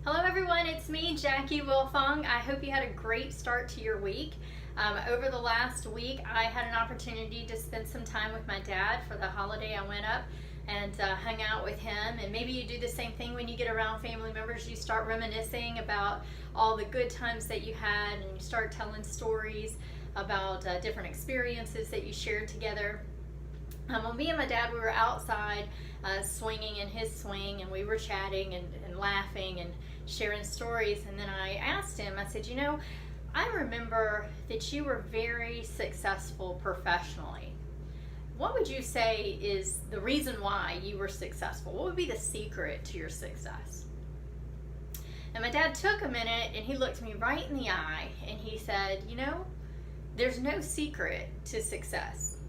Hello everyone, it's me, Jackie Wilfong. I hope you had a great start to your week. Over the last week, I had an opportunity to spend some time with my dad for the holiday. I went up and hung out with him, and maybe you do the same thing when you get around family members. You start reminiscing about all the good times that you had, and you start telling stories about different experiences that you shared together. When me and my dad, we were outside swinging in his swing, and we were chatting and laughing and sharing stories. And then I asked him, I said, I remember that you were very successful professionally. What would you say is the reason why you were successful? What would be the secret to your success? And my dad took a minute and he looked me right in the eye and he said, there's no secret to success.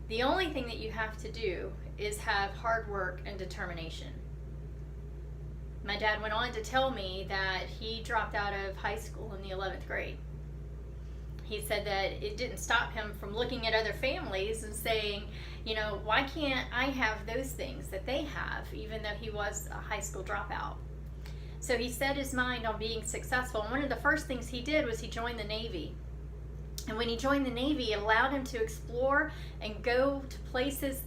The only thing that you have to do is have hard work and determination. My dad went on to tell me that he dropped out of high school in the 11th grade. He said that it didn't stop him from looking at other families and saying, why can't I have those things that they have, even though he was a high school dropout. So he set his mind on being successful. And one of the first things he did was he joined the Navy. And when he joined the Navy, it allowed him to explore and go to places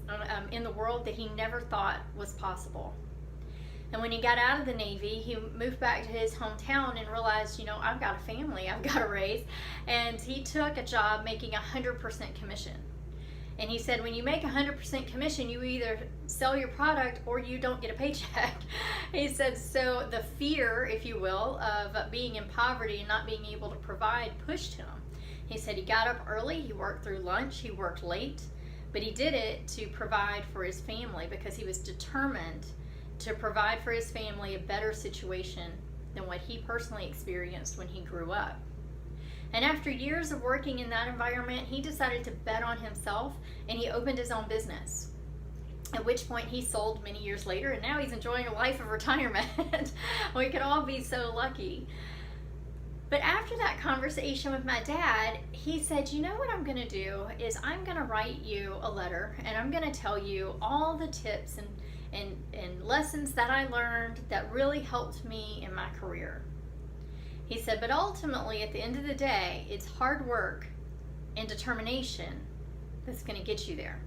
in the world that he never thought was possible. And when he got out of the Navy, he moved back to his hometown and realized, I've got a family I've got to raise. And he took a job making 100% commission. And he said, when you make 100% commission, you either sell your product or you don't get a paycheck. He said, so the fear, if you will, of being in poverty and not being able to provide pushed him. He said he got up early, he worked through lunch, he worked late, but he did it to provide for his family because he was determined to provide for his family a better situation than what he personally experienced when he grew up. And after years of working in that environment, he decided to bet on himself and he opened his own business. At which point he sold many years later, and now he's enjoying a life of retirement. We could all be so lucky. But after that conversation with my dad, he said, what I'm going to do is I'm going to write you a letter and I'm going to tell you all the tips and lessons that I learned that really helped me in my career. He said, but ultimately at the end of the day, it's hard work and determination that's going to get you there.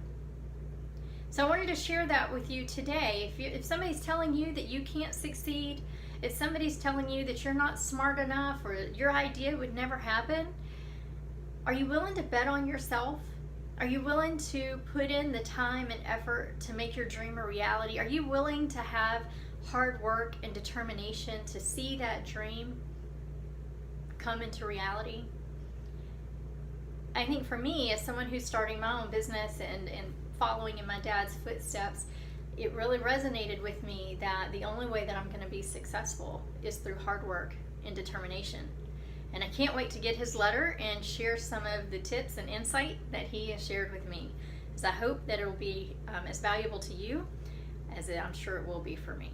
So I wanted to share that with you today. If somebody's telling you that you can't succeed, if somebody's telling you that you're not smart enough or your idea would never happen, are you willing to bet on yourself? Are you willing to put in the time and effort to make your dream a reality? Are you willing to have hard work and determination to see that dream come into reality? I think for me, as someone who's starting my own business and following in my dad's footsteps, it really resonated with me that the only way that I'm going to be successful is through hard work and determination. And I can't wait to get his letter and share some of the tips and insight that he has shared with me. So I hope that it will be as valuable to you as I'm sure it will be for me.